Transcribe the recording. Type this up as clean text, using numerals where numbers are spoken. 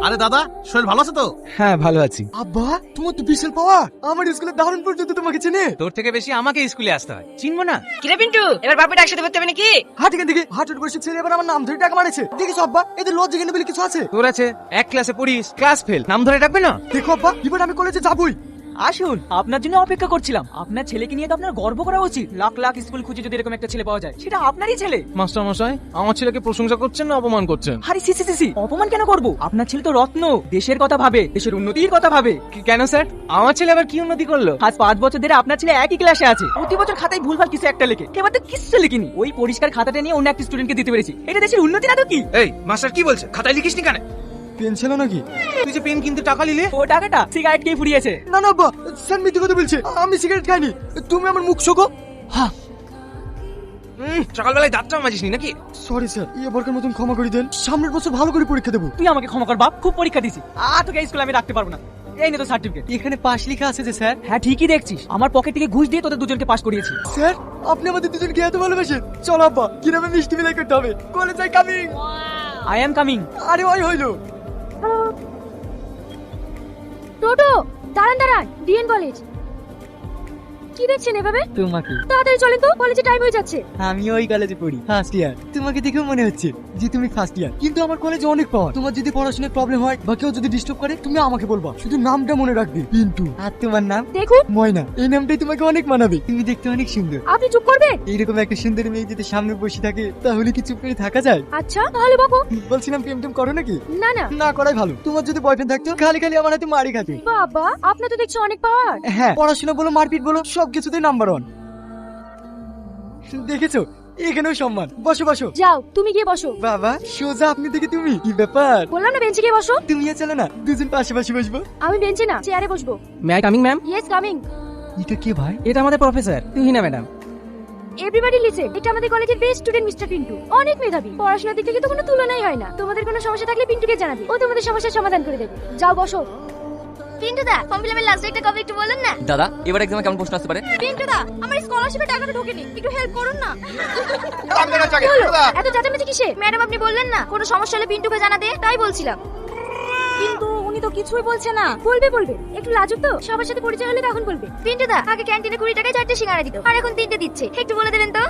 আরে দাদা, শরীর ভালো আছে তো? হ্যাঁ ভালো আছি। আব্বা, তোমার তো বিশাল পাওয়া। আমার স্কুলে দারুণ পর্যন্ত তোমাকে চেনে। তোর থেকে বেশি আমাকে স্কুলে আসতে হয়, চিনবো না? কিরে পিন্টু, এবার বাপের একসাথে করতে হবে নাকি? হাট এখান থেকে, হাটের বসে ছেলে এবার আমার নাম ধরে টাকা মারেছে। দেখিস আব্বা, এদের লজ্জা কেন বলে কিছু আছে? তোর আছে, এক ক্লাসে পড়িস, ক্লাস ফেল, নাম ধরে ডাকবে না? দেখো আব্বা, এবার আমি কলেজে যাবই। আসুন, আপনার জন্য অপেক্ষা করছিলাম। আপনার ছেলেকে নিয়ে তো আপনার গর্ব করা উচিত। লাখ লাখ স্কুল খুঁজে যদি এরকম একটা ছেলে পাওয়া যায়, সেটা আপনারই ছেলে। মাস্টার মশাই, আমার ছেলেকে প্রশংসা করছেন না অপমান করছেন? আরে সি সি সি সি, অপমান কেন করব? আপনার ছেলে তো রত্ন, দেশের কথা ভাবে, দেশের উন্নতির কথা ভাবে। কেন স্যার, আমার ছেলে আবার কি উন্নতি করলো? আজ 5 বছর ধরে আপনার ছেলে একই ক্লাসে আছে। প্রতি বছর খাতায় ভুলভাল কিছু একটা লেখে, এবার তো কিছু লিখিনি। ওই পরিষ্কার খাতাটা নিয়ে অন্য একটা স্টুডেন্টকে দিতে পেরেছি। এটা দেশের উন্নতি না তো কি? এই মাস্টার কি বলছে? খাতায় লিখিস নি কেন? পেন ছিল নাকি? তুই যে পেন কিনতে টাকা নিলে? ও টাকাটা সিগারেট খেয়ে ফুরিয়েছে। না না আব্বা, স্যার মিথ্যে কথা বলছে। আমি সিগারেট খাইনি। তুমি আমার মুখ শোকো। হ্যাঁ, সকালবেলায় দাঁতটা মাজিস নি নাকি? সরি স্যার, এবারকার মতন ক্ষমা করে দেন। সামনের বছর ভালো করে পরীক্ষা দেবো। তুই আমাকে ক্ষমা কর বাপ, খুব পরীক্ষা দিছি। তোকে এই স্কুলে আমি রাখতে পারবো না। এই নে তো সার্টিফিকেট। এখানে পাশ লেখা আছে যে স্যার। হ্যাঁ ঠিকই দেখছিস, আমার পকেট থেকে ঘুষ দিয়ে তোদের দুজনকে পাস করিয়েছি। স্যার, আপনি আমাদের দুজনকে এত ভালোবাসেন। চল আব্বা, কিভাবে মিষ্টি মিলাই করতে হবে। কলেজে কামিং। I am coming. আরে ওই হইলো। টোটো, দাঁড়ান দাঁড়ান, ডিএন কলেজ। কি দেখছেন এভাবে? তোমাকে। তাড়াতাড়ি চলেন তো, কলেজে টাইম হয়ে যাচ্ছে। আমি ওই কলেজে পড়ি, ফার্স্ট ইয়ার। তোমাকে দেখেও মনে হচ্ছে যে তুমি ফার্স্ট ইয়ার, কিন্তু আমার কলেজে অনেক পাওয়ার। তোমার যদি পড়াশোনায় প্রবলেম হয় বা কেউ যদি ডিস্টার্ব করে, তুমি আমাকে বলবা। শুধু নামটা মনে রাখবে, পিন্টু। আর তোমার নাম? দেখুন, ময়না। এই নামটাই তোমাকে অনেক মানাবে। তুমি দেখতে অনেক সুন্দর। আপনি চুপ করবে? এইরকম একটা সুন্দরী মেয়ে যদি সামনে বসে থাকে, তাহলে কি চুপ করে থাকা যায়? আচ্ছা তাহলে বকো। বলছিলাম প্রেম টেম করো নাকি? না না। না করাই ভালো। তোমার যদি বয়ফ্রেন্ড থাকতো, খালি খালি আমার হাতে মারি খাতে। বাবা, আপনার তো দেখছি অনেক পাওয়ার। হ্যাঁ, পড়াশোনা বলো, মারপিট বলো, সবকিছুতেই নাম্বার 1। দেখেছো, এখানেও সম্মান। বসো বসো। যাও, তুমি গিয়ে বসো। বাবা, সোজা আপনি থেকে তুমি। কি ব্যাপার? বললাম না বেঞ্চে গিয়ে বসো। তুমিও চলো না, দুজন পাশাপাশি বসবো। আমি বেঞ্চে না, চেয়ারে বসবো। May I coming ma'am? Yes coming. এটা কে ভাই? এটা আমাদের professor Tuhina madam. Everybody listen, এটা আমাদের কলেজের বেস্ট স্টুডেন্ট মিস্টার পিন্টু। অনেক মেধাবী, পড়াশোনার দিক থেকে তো কোনো তুলনাই হয় না। তোমাদের কোনো সমস্যা থাকলে পিন্টুকে জানাবে, ও তোমাদের সমস্যার সমাধান করে দেবে। যাও বসো। পিন্টু দা, ফর্ম ফিল আপের লাস্ট ডেটটা কবে একটু বলুন না? দাদা, এবার এক্সামে কেমন প্রশ্ন আসতে পারে? পিন্টু দা, আমার স্কলারশিপের টাকাটা ঢোকেনি, একটু হেল্প করুন না। হলো, এত চেঁচামেচি কিসে? ম্যাডাম আপনি বললেন না কোনো সমস্যা হলে পিন্টুকে জানাতে, তাই বলছিলাম। কিন্তু উনি তো কিছুই বলছে না। বলবে বলবে, একটু লাজুক তো, সবার সাথে পরিচয় হলে তখন বলবে। পিন্টু দা, আগে ক্যান্টিনে 20 টাকায় 4টে সিঙ্গারা দিত, আর এখন 3টে দিচ্ছে, একটু বলে দেবেন তো।